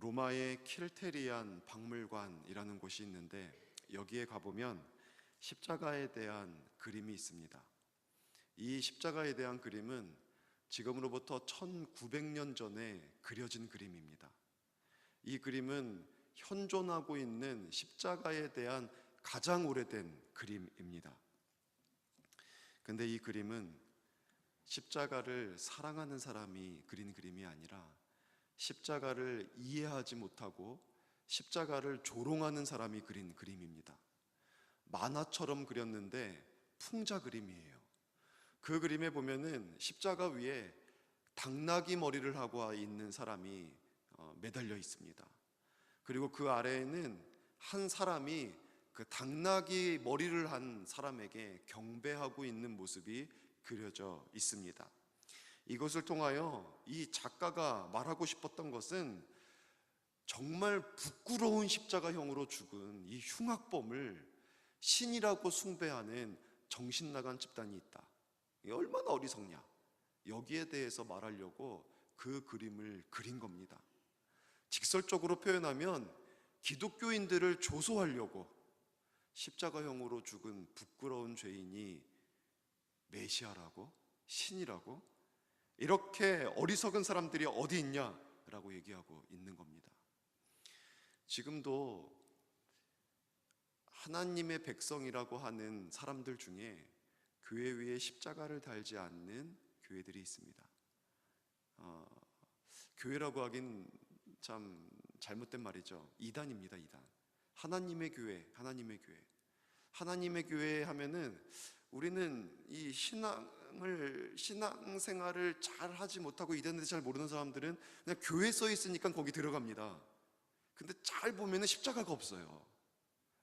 로마의 킬테리안 박물관이라는 곳이 있는데 여기에 가보면 십자가에 대한 그림이 있습니다. 이 십자가에 대한 그림은 지금으로부터 1900년 전에 그려진 그림입니다. 이 그림은 현존하고 있는 십자가에 대한 가장 오래된 그림입니다. 근데 이 그림은 십자가를 사랑하는 사람이 그린 그림이 아니라 십자가를 이해하지 못하고 십자가를 조롱하는 사람이 그린 그림입니다. 만화처럼 그렸는데 풍자 그림이에요. 그 그림에 보면은 십자가 위에 당나귀 머리를 하고 있는 사람이 매달려 있습니다. 그리고 그 아래에는 한 사람이 그 당나귀 머리를 한 사람에게 경배하고 있는 모습이 그려져 있습니다. 이것을 통하여 이 작가가 말하고 싶었던 것은 정말 부끄러운 십자가형으로 죽은 이 흉악범을 신이라고 숭배하는 정신나간 집단이 있다. 이게 얼마나 어리석냐. 여기에 대해서 말하려고 그 그림을 그린 겁니다. 직설적으로 표현하면 기독교인들을 조소하려고 십자가형으로 죽은 부끄러운 죄인이 메시아라고? 신이라고? 이렇게 어리석은 사람들이 어디 있냐라고 얘기하고 있는 겁니다. 지금도 하나님의 백성이라고 하는 사람들 중에 교회 위에 십자가를 달지 않는 교회들이 있습니다. 교회라고 하긴 참 잘못된 말이죠. 이단입니다. 이단. 하나님의 교회, 하나님의 교회. 하나님의 교회 하면은 우리는 이 신앙생활을 잘 하지 못하고 이단에 대해서 잘 모르는 사람들은 그냥 교회 써 있으니까 거기 들어갑니다. 근데 잘 보면은 십자가가 없어요.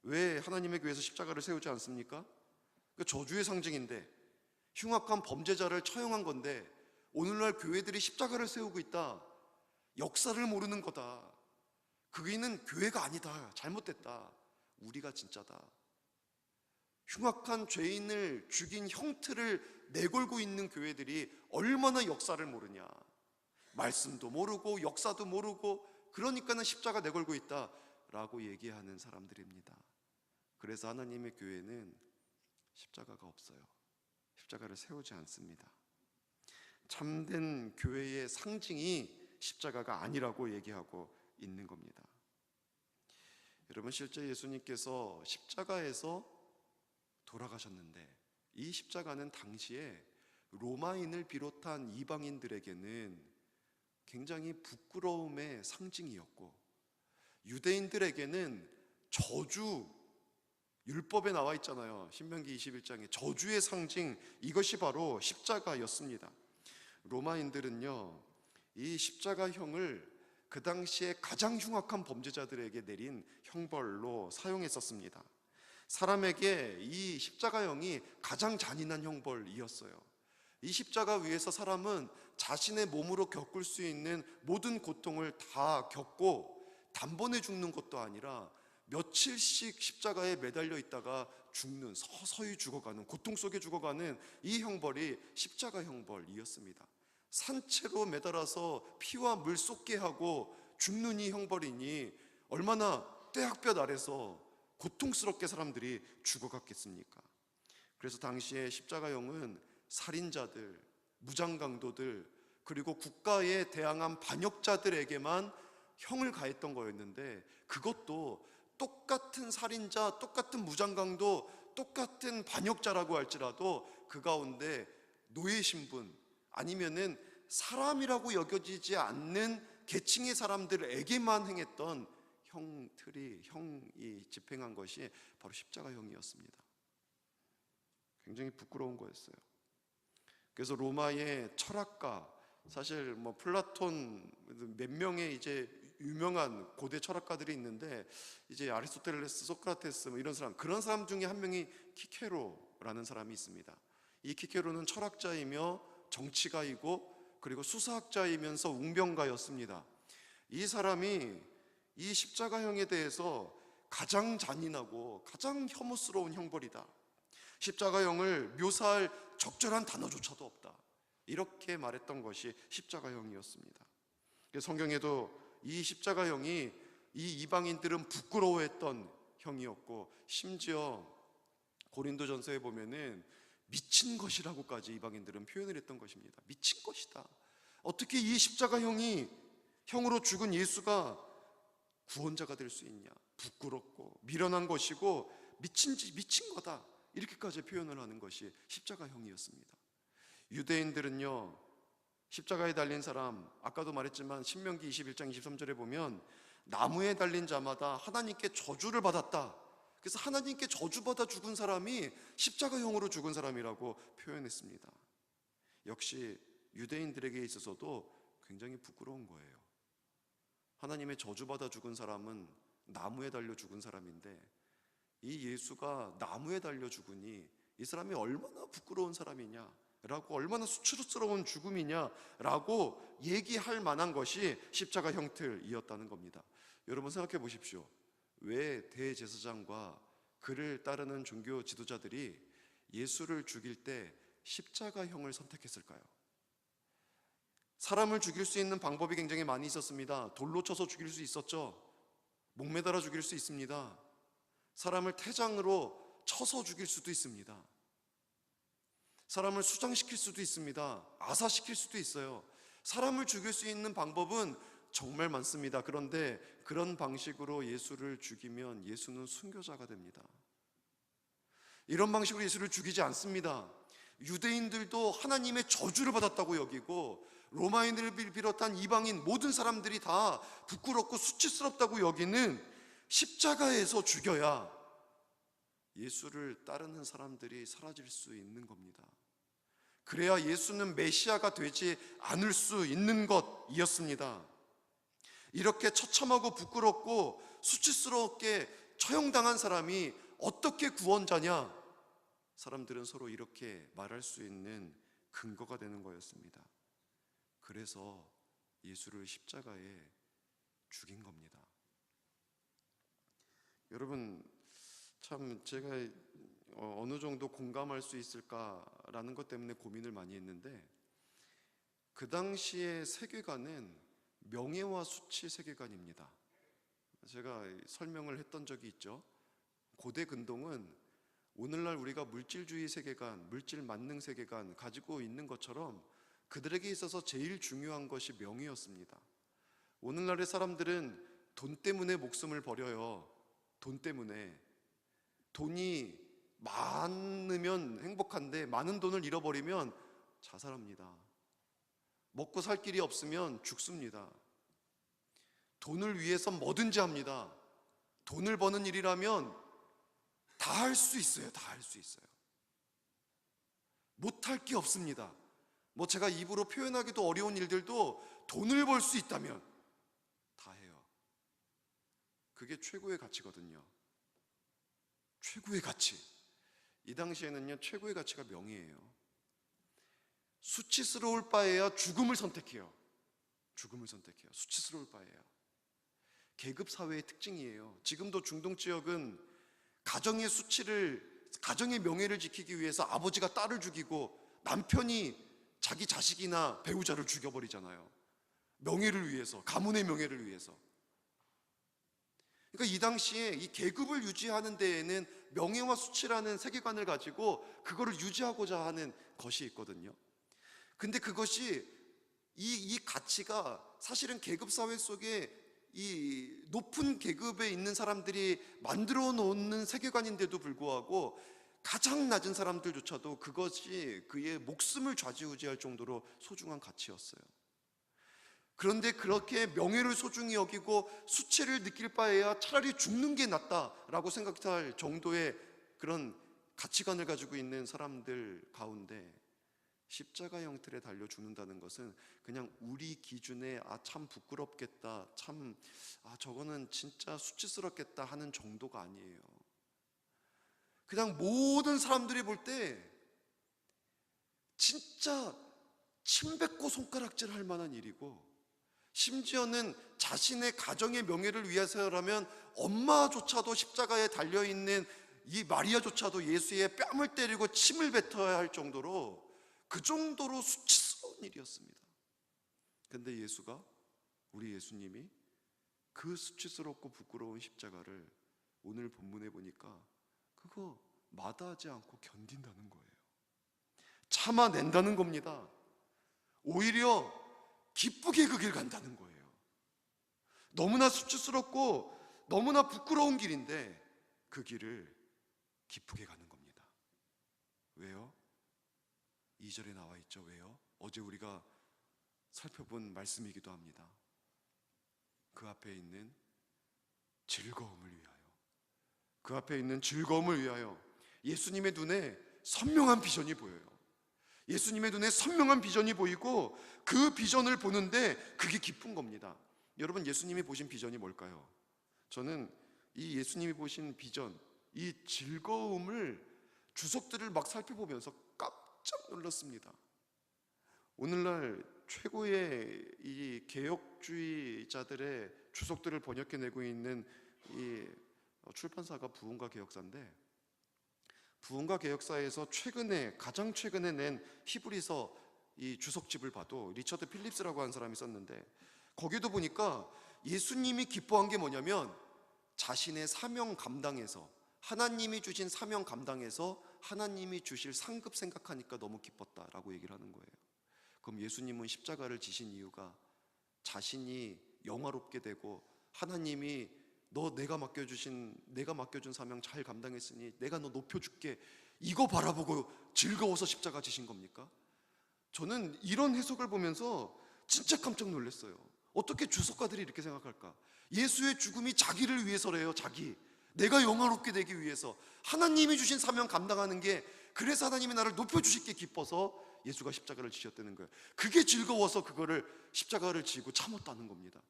왜 하나님의 교회에서 십자가를 세우지 않습니까? 그 저주의 상징인데, 흉악한 범죄자를 처형한 건데 오늘날 교회들이 십자가를 세우고 있다. 역사를 모르는 거다. 그게는 교회가 아니다. 잘못됐다. 우리가 진짜다. 흉악한 죄인을 죽인 형틀을 내걸고 있는 교회들이 얼마나 역사를 모르냐. 말씀도 모르고 역사도 모르고 그러니까는 십자가 내걸고 있다라고 얘기하는 사람들입니다. 그래서 하나님의 교회는 십자가가 없어요. 십자가를 세우지 않습니다. 참된 교회의 상징이 십자가가 아니라고 얘기하고 있는 겁니다. 여러분, 실제 예수님께서 십자가에서 돌아가셨는데 이 십자가는 당시에 로마인을 비롯한 이방인들에게는 굉장히 부끄러움의 상징이었고, 유대인들에게는 저주, 율법에 나와 있잖아요. 신명기 21장에 저주의 상징, 이것이 바로 십자가였습니다. 로마인들은요, 이 십자가형을 그 당시에 가장 흉악한 범죄자들에게 내린 형벌로 사용했었습니다. 사람에게 이 십자가형이 가장 잔인한 형벌이었어요. 이 십자가 위에서 사람은 자신의 몸으로 겪을 수 있는 모든 고통을 다 겪고 단번에 죽는 것도 아니라 며칠씩 십자가에 매달려 있다가 죽는, 서서히 죽어가는, 고통 속에 죽어가는 이 형벌이 십자가 형벌이었습니다. 산채로 매달아서 피와 물 쏟게 하고 죽는 이 형벌이니 얼마나 떼학볕 아래서 고통스럽게 사람들이 죽어갔겠습니까? 그래서 당시에 십자가형은 살인자들, 무장강도들, 그리고 국가에 대항한 반역자들에게만 형을 가했던 거였는데, 그것도 똑같은 살인자, 똑같은 무장강도, 똑같은 반역자라고 할지라도 그 가운데 노예 신분 아니면은 사람이라고 여겨지지 않는 계층의 사람들에게만 행했던 형이 집행한 것이 바로 십자가형이었습니다. 굉장히 부끄러운 거였어요. 그래서 로마의 철학가, 사실 플라톤 몇 명의 이제 유명한 고대 철학가들이 있는데, 이제 아리스토텔레스, 소크라테스 이런 사람, 그런 사람 중에 한 명이 키케로라는 사람이 있습니다. 이 키케로는 철학자이며 정치가이고 그리고 수사학자이면서 웅변가였습니다. 이 사람이 이 십자가형에 대해서 가장 잔인하고 가장 혐오스러운 형벌이다, 십자가형을 묘사할 적절한 단어조차도 없다, 이렇게 말했던 것이 십자가형이었습니다. 성경에도 이 십자가형이 이 이방인들은 부끄러워했던 형이었고, 심지어 고린도전서에 보면은 미친 것이라고까지 이방인들은 표현을 했던 것입니다. 미친 것이다. 어떻게 이 십자가형이, 형으로 죽은 예수가 구원자가 될 수 있냐? 부끄럽고 미련한 것이고 미친 거다. 이렇게까지 표현을 하는 것이 십자가형이었습니다. 유대인들은요, 십자가에 달린 사람, 아까도 말했지만 신명기 21장 23절에 보면 나무에 달린 자마다 하나님께 저주를 받았다. 그래서 하나님께 저주받아 죽은 사람이 십자가형으로 죽은 사람이라고 표현했습니다. 역시 유대인들에게 있어서도 굉장히 부끄러운 거예요. 하나님의 저주받아 죽은 사람은 나무에 달려 죽은 사람인데, 이 예수가 나무에 달려 죽으니 이 사람이 얼마나 부끄러운 사람이냐라고, 얼마나 수치스러운 죽음이냐라고 얘기할 만한 것이 십자가 형틀이었다는 겁니다. 여러분 생각해 보십시오. 왜 대제사장과 그를 따르는 종교 지도자들이 예수를 죽일 때 십자가형을 선택했을까요? 사람을 죽일 수 있는 방법이 굉장히 많이 있었습니다. 돌로 쳐서 죽일 수 있었죠. 목매달아 죽일 수 있습니다. 사람을 태장으로 쳐서 죽일 수도 있습니다. 사람을 수장시킬 수도 있습니다. 아사시킬 수도 있어요. 사람을 죽일 수 있는 방법은 정말 많습니다. 그런데 그런 방식으로 예수를 죽이면 예수는 순교자가 됩니다. 이런 방식으로 예수를 죽이지 않습니다. 유대인들도 하나님의 저주를 받았다고 여기고, 로마인들을 비롯한 이방인 모든 사람들이 다 부끄럽고 수치스럽다고 여기는 십자가에서 죽여야 예수를 따르는 사람들이 사라질 수 있는 겁니다. 그래야 예수는 메시아가 되지 않을 수 있는 것이었습니다. 이렇게 처참하고 부끄럽고 수치스럽게 처형당한 사람이 어떻게 구원자냐? 사람들은 서로 이렇게 말할 수 있는 근거가 되는 거였습니다. 그래서 예수를 십자가에 죽인 겁니다. 여러분, 참 제가 어느 정도 공감할 수 있을까라는 것 때문에 고민을 많이 했는데, 그 당시의 세계관은 명예와 수치 세계관입니다. 제가 설명을 했던 적이 있죠. 고대 근동은 오늘날 우리가 물질주의 세계관, 물질 만능 세계관 가지고 있는 것처럼 그들에게 있어서 제일 중요한 것이 명예였습니다. 오늘날의 사람들은 돈 때문에 목숨을 버려요. 돈 때문에. 돈이 많으면 행복한데 많은 돈을 잃어버리면 자살합니다. 먹고 살 길이 없으면 죽습니다. 돈을 위해서 뭐든지 합니다. 돈을 버는 일이라면 다 할 수 있어요. 다 할 수 있어요. 못할 게 없습니다. 제가 입으로 표현하기도 어려운 일들도 돈을 벌 수 있다면 다 해요. 그게 최고의 가치거든요. 최고의 가치. 이 당시에는요, 최고의 가치가 명예예요. 수치스러울 바에야 죽음을 선택해요. 죽음을 선택해요. 수치스러울 바에야. 계급 사회의 특징이에요. 지금도 중동 지역은 가정의 수치를, 가정의 명예를 지키기 위해서 아버지가 딸을 죽이고 남편이 자기 자식이나 배우자를 죽여버리잖아요. 명예를 위해서, 가문의 명예를 위해서. 그러니까 이 당시에 이 계급을 유지하는 데에는 명예와 수치라는 세계관을 가지고 그거를 유지하고자 하는 것이 있거든요. 근데 그것이 이 가치가 사실은 계급 사회 속에 이 높은 계급에 있는 사람들이 만들어 놓는 세계관인데도 불구하고 가장 낮은 사람들조차도 그것이 그의 목숨을 좌지우지할 정도로 소중한 가치였어요. 그런데 그렇게 명예를 소중히 여기고 수치를 느낄 바에야 차라리 죽는 게 낫다라고 생각할 정도의 그런 가치관을 가지고 있는 사람들 가운데 십자가 형틀에 달려 죽는다는 것은 그냥 우리 기준에 참 부끄럽겠다, 참 저거는 진짜 수치스럽겠다 하는 정도가 아니에요. 그냥 모든 사람들이 볼 때 진짜 침뱉고 손가락질 할 만한 일이고, 심지어는 자신의 가정의 명예를 위해서라면 엄마조차도 십자가에 달려있는 이 마리아조차도 예수의 뺨을 때리고 침을 뱉어야 할 정도로, 그 정도로 수치스러운 일이었습니다. 근데 예수가, 우리 예수님이 그 수치스럽고 부끄러운 십자가를 오늘 본문에 보니까 그거 마다하지 않고 견딘다는 거예요. 참아낸다는 겁니다. 오히려 기쁘게 그 길 간다는 거예요. 너무나 수치스럽고 너무나 부끄러운 길인데 그 길을 기쁘게 가는 겁니다. 왜요? 2절에 나와 있죠. 왜요? 어제 우리가 살펴본 말씀이기도 합니다. 그 앞에 있는 즐거움을 위하여, 그 앞에 있는 즐거움을 위하여 예수님의 눈에 선명한 비전이 보여요. 예수님의 눈에 선명한 비전이 보이고 그 비전을 보는데 그게 기쁜 겁니다. 여러분, 예수님이 보신 비전이 뭘까요? 저는 이 예수님이 보신 비전, 이 즐거움을 주석들을 막 살펴보면서 깜짝 놀랐습니다. 오늘날 최고의 이 개혁주의자들의 주석들을 번역해내고 있는 이 출판사가 부흥과 개혁사인데, 부흥과 개혁사에서 가장 최근에 낸 히브리서 이 주석집을 봐도 리처드 필립스라고 하는 사람이 썼는데, 거기도 보니까 예수님이 기뻐한 게 뭐냐면 자신의 사명 감당에서, 하나님이 주신 사명 감당에서 하나님이 주실 상급 생각하니까 너무 기뻤다라고 얘기를 하는 거예요. 그럼 예수님은 십자가를 지신 이유가 자신이 영화롭게 되고 하나님이 내가 맡겨준 사명 잘 감당했으니 내가 너 높여줄게, 이거 바라보고 즐거워서 십자가 지신 겁니까? 저는 이런 해석을 보면서 진짜 깜짝 놀랐어요. 어떻게 주석가들이 이렇게 생각할까? 예수의 죽음이 자기를 위해서래요. 내가 영화롭게 되기 위해서, 하나님이 주신 사명 감당하는 게, 그래서 하나님이 나를 높여주시기에 기뻐서 예수가 십자가를 지셨다는 거예요. 그게 즐거워서 그거를 십자가를 지고 참았다는 겁니다.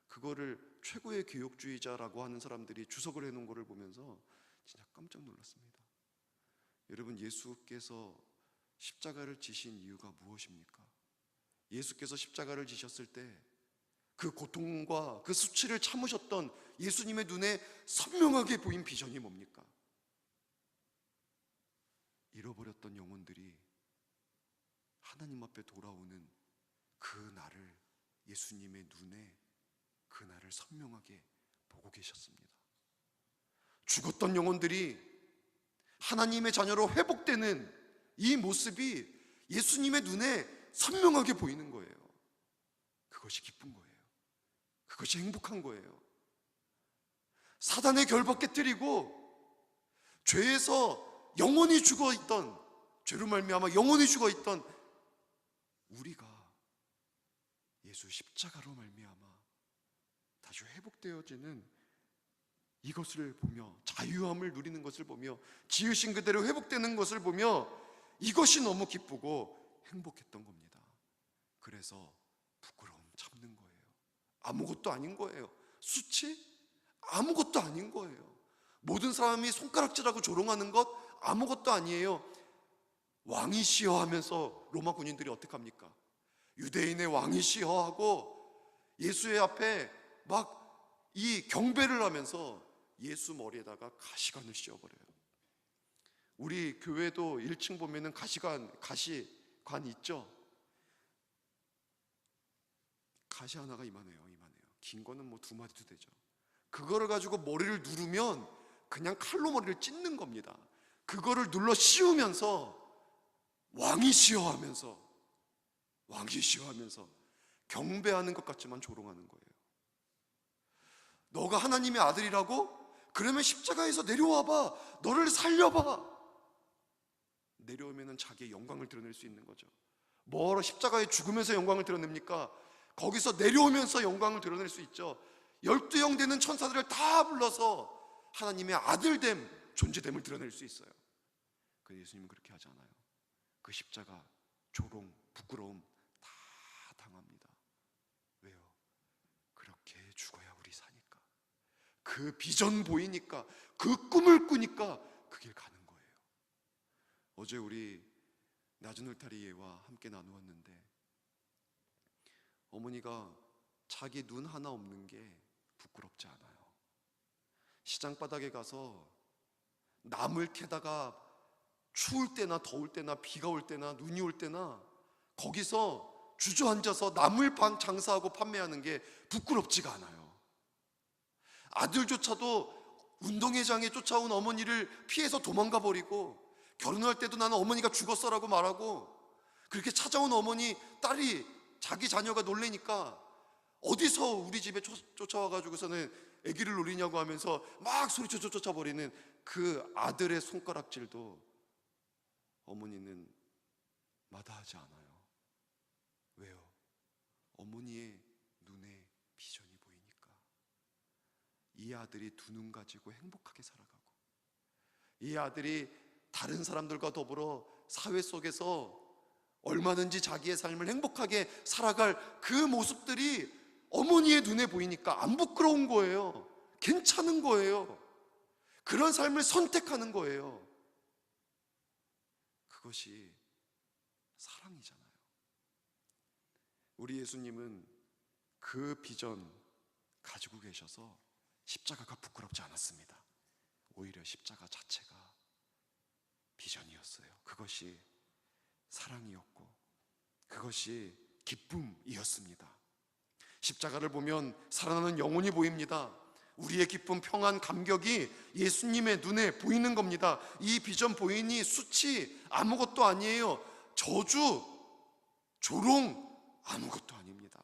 그거를 최고의 개혁주의자라고 하는 사람들이 주석을 해놓은 거를 보면서 진짜 깜짝 놀랐습니다. 여러분, 예수께서 십자가를 지신 이유가 무엇입니까? 예수께서 십자가를 지셨을 때 그 고통과 그 수치를 참으셨던 예수님의 눈에 선명하게 보인 비전이 뭡니까? 잃어버렸던 영혼들이 하나님 앞에 돌아오는 그 날을, 예수님의 눈에 그 날을 선명하게 보고 계셨습니다. 죽었던 영혼들이 하나님의 자녀로 회복되는 이 모습이 예수님의 눈에 선명하게 보이는 거예요. 그것이 기쁜 거예요. 그것이 행복한 거예요. 사단의 결박 깨뜨리고 죄에서 영원히 죽어있던, 죄로 말미암아 영원히 죽어있던 우리가 예수 십자가로 말미암아 다시 회복되어지는 이것을 보며, 자유함을 누리는 것을 보며, 지으신 그대로 회복되는 것을 보며 이것이 너무 기쁘고 행복했던 겁니다. 그래서 부끄러움 참는 거예요. 아무것도 아닌 거예요. 수치? 아무것도 아닌 거예요. 모든 사람이 손가락질하고 조롱하는 것 아무것도 아니에요. 왕이시여 하면서 로마 군인들이 어떻게 합니까? 유대인의 왕이시여 하고 예수의 앞에 막 이 경배를 하면서 예수 머리에다가 가시관을 씌워버려요. 우리 교회도 1층 보면은 가시관 있죠? 가시 하나가 이만해요. 긴 거는 뭐 2마디도 되죠. 그거를 가지고 머리를 누르면 그냥 칼로 머리를 찢는 겁니다. 그거를 눌러 씌우면서 왕이시여 하면서 경배하는 것 같지만 조롱하는 거예요. 너가 하나님의 아들이라고? 그러면 십자가에서 내려와봐. 너를 살려봐. 내려오면 자기의 영광을 드러낼 수 있는 거죠. 뭐로 십자가에 죽으면서 영광을 드러냅니까? 거기서 내려오면서 영광을 드러낼 수 있죠. 12형 되는 천사들을 다 불러서 하나님의 아들됨, 존재됨을 드러낼 수 있어요. 그런데 예수님은 그렇게 하지 않아요. 그 십자가, 조롱, 부끄러움 다 당합니다. 왜요? 그렇게 죽어야 우리 사니까. 그 비전 보이니까, 그 꿈을 꾸니까 그 길 가는 거예요. 어제 우리 낮은 울타리 예와 함께 나누었는데, 어머니가 자기 눈 하나 없는 게 부끄럽지 않아요. 시장 바닥에 가서 나물 캐다가 추울 때나 더울 때나 비가 올 때나 눈이 올 때나 거기서 주저앉아서 나물 반 장사하고 판매하는 게 부끄럽지가 않아요. 아들조차도 운동회장에 쫓아온 어머니를 피해서 도망가 버리고, 결혼할 때도 나는 어머니가 죽었어라고 말하고, 그렇게 찾아온 어머니 딸이 자기 자녀가 놀래니까 어디서 우리 집에 쫓아와가지고서는 아기를 놀리냐고 하면서 막 소리쳐 쫓아버리는 그 아들의 손가락질도 어머니는 마다하지 않아요. 왜요? 어머니의 눈에 비전이 보이니까. 이 아들이 두 눈 가지고 행복하게 살아가고, 이 아들이 다른 사람들과 더불어 사회 속에서 얼마든지 자기의 삶을 행복하게 살아갈 그 모습들이 어머니의 눈에 보이니까 안 부끄러운 거예요. 괜찮은 거예요. 그런 삶을 선택하는 거예요. 그것이 사랑이잖아요. 우리 예수님은 그 비전 가지고 계셔서 십자가가 부끄럽지 않았습니다. 오히려 십자가 자체가 비전이었어요. 그것이 사랑이었고, 그것이 기쁨이었습니다. 십자가를 보면 살아나는 영혼이 보입니다. 우리의 기쁨, 평안, 감격이 예수님의 눈에 보이는 겁니다. 이 비전 보이니 수치 아무것도 아니에요. 저주, 조롱 아무것도 아닙니다.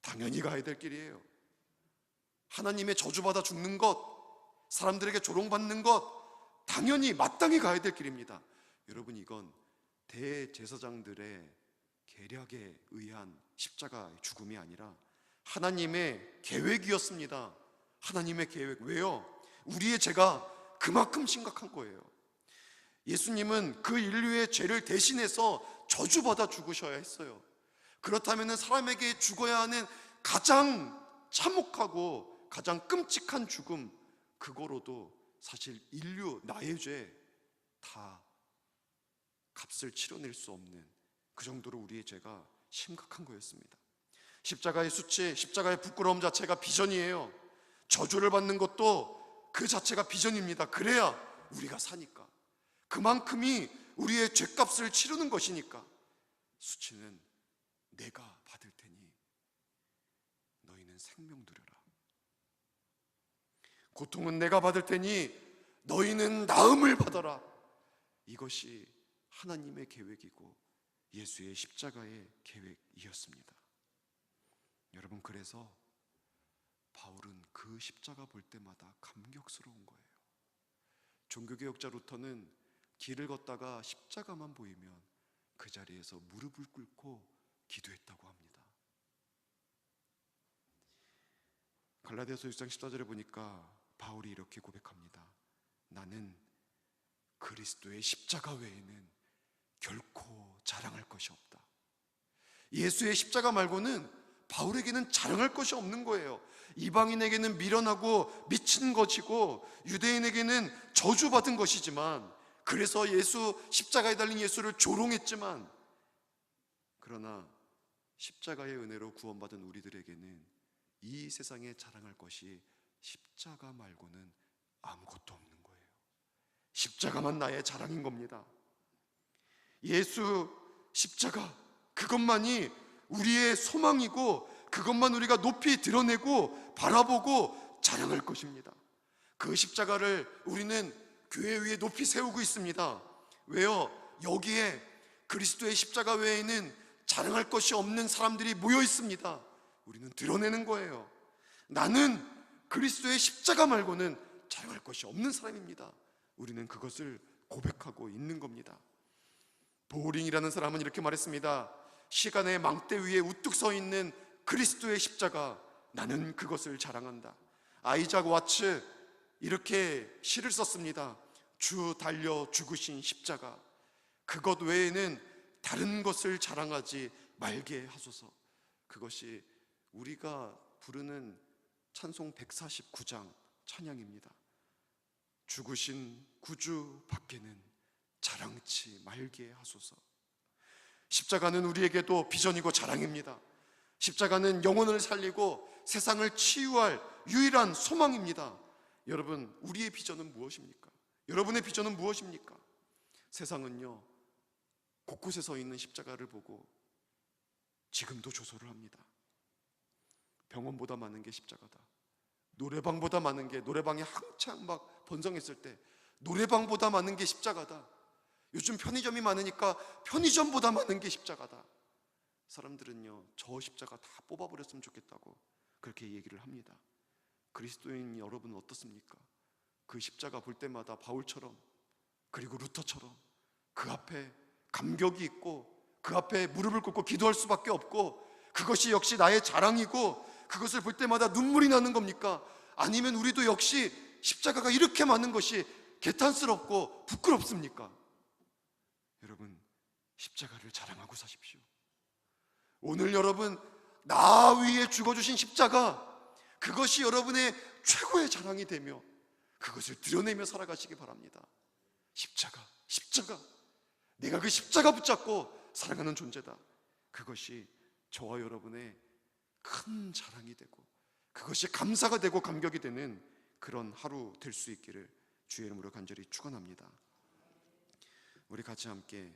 당연히 가야 될 길이에요. 하나님의 저주받아 죽는 것, 사람들에게 조롱받는 것, 당연히 마땅히 가야 될 길입니다. 여러분, 이건 대제사장들의 계략에 의한 십자가의 죽음이 아니라 하나님의 계획이었습니다. 하나님의 계획. 왜요? 우리의 죄가 그만큼 심각한 거예요. 예수님은 그 인류의 죄를 대신해서 저주받아 죽으셔야 했어요. 그렇다면 사람에게 죽어야 하는 가장 참혹하고 가장 끔찍한 죽음, 그거로도 사실 인류, 나의 죄 다 값을 치러낼 수 없는, 그 정도로 우리의 죄가 심각한 거였습니다. 십자가의 수치, 십자가의 부끄러움 자체가 비전이에요. 저주를 받는 것도 그 자체가 비전입니다. 그래야 우리가 사니까. 그만큼이 우리의 죄값을 치르는 것이니까. 수치는 내가 받을 테니 너희는 생명 누려라. 고통은 내가 받을 테니 너희는 나음을 받아라. 이것이 하나님의 계획이고 예수의 십자가의 계획이었습니다. 여러분, 그래서 바울은 그 십자가 볼 때마다 감격스러운 거예요. 종교개혁자 루터는 길을 걷다가 십자가만 보이면 그 자리에서 무릎을 꿇고 기도했다고 합니다. 갈라디아서 6장 14절에 보니까 바울이 이렇게 고백합니다. 나는 그리스도의 십자가 외에는 결코 자랑할 것이 없다. 예수의 십자가 말고는 바울에게는 자랑할 것이 없는 거예요. 이방인에게는 미련하고 미친 것이고 유대인에게는 저주받은 것이지만, 그래서 예수, 십자가에 달린 예수를 조롱했지만, 그러나 십자가의 은혜로 구원받은 우리들에게는 이 세상에 자랑할 것이 십자가 말고는 아무것도 없는 거예요. 십자가만 나의 자랑인 겁니다. 예수 십자가, 그것만이 우리의 소망이고 그것만 우리가 높이 드러내고 바라보고 자랑할 것입니다. 그 십자가를 우리는 교회 위에 높이 세우고 있습니다. 왜요? 여기에 그리스도의 십자가 외에는 자랑할 것이 없는 사람들이 모여 있습니다. 우리는 드러내는 거예요. 나는 그리스도의 십자가 말고는 자랑할 것이 없는 사람입니다. 우리는 그것을 고백하고 있는 겁니다. 보링이라는 사람은 이렇게 말했습니다. 시간의 망대 위에 우뚝 서 있는 그리스도의 십자가, 나는 그것을 자랑한다. 아이작 와츠 이렇게 시를 썼습니다. 주 달려 죽으신 십자가, 그것 외에는 다른 것을 자랑하지 말게 하소서. 그것이 우리가 부르는 찬송 149장 찬양입니다. 죽으신 구주 밖에는 자랑치 말게 하소서. 십자가는 우리에게도 비전이고 자랑입니다. 십자가는 영혼을 살리고 세상을 치유할 유일한 소망입니다. 여러분, 우리의 비전은 무엇입니까? 여러분의 비전은 무엇입니까? 세상은요, 곳곳에 서 있는 십자가를 보고 지금도 조소를 합니다. 병원보다 많은 게 십자가다. 노래방보다 많은 게, 노래방이 한창 막 번성했을 때 노래방보다 많은 게 십자가다. 요즘 편의점이 많으니까 편의점보다 많은 게 십자가다. 사람들은요, 저 십자가 다 뽑아버렸으면 좋겠다고 그렇게 얘기를 합니다. 그리스도인 여러분 어떻습니까? 그 십자가 볼 때마다 바울처럼, 그리고 루터처럼 그 앞에 감격이 있고 그 앞에 무릎을 꿇고 기도할 수밖에 없고, 그것이 역시 나의 자랑이고 그것을 볼 때마다 눈물이 나는 겁니까? 아니면 우리도 역시 십자가가 이렇게 많은 것이 개탄스럽고 부끄럽습니까? 여러분, 십자가를 자랑하고 사십시오. 오늘 여러분, 나 위에 죽어주신 십자가, 그것이 여러분의 최고의 자랑이 되며 그것을 드러내며 살아가시기 바랍니다. 십자가, 십자가, 내가 그 십자가 붙잡고 살아가는 존재다. 그것이 저와 여러분의 큰 자랑이 되고 그것이 감사가 되고 감격이 되는 그런 하루 될 수 있기를 주의 이름으로 간절히 축원합니다. 우리 같이 함께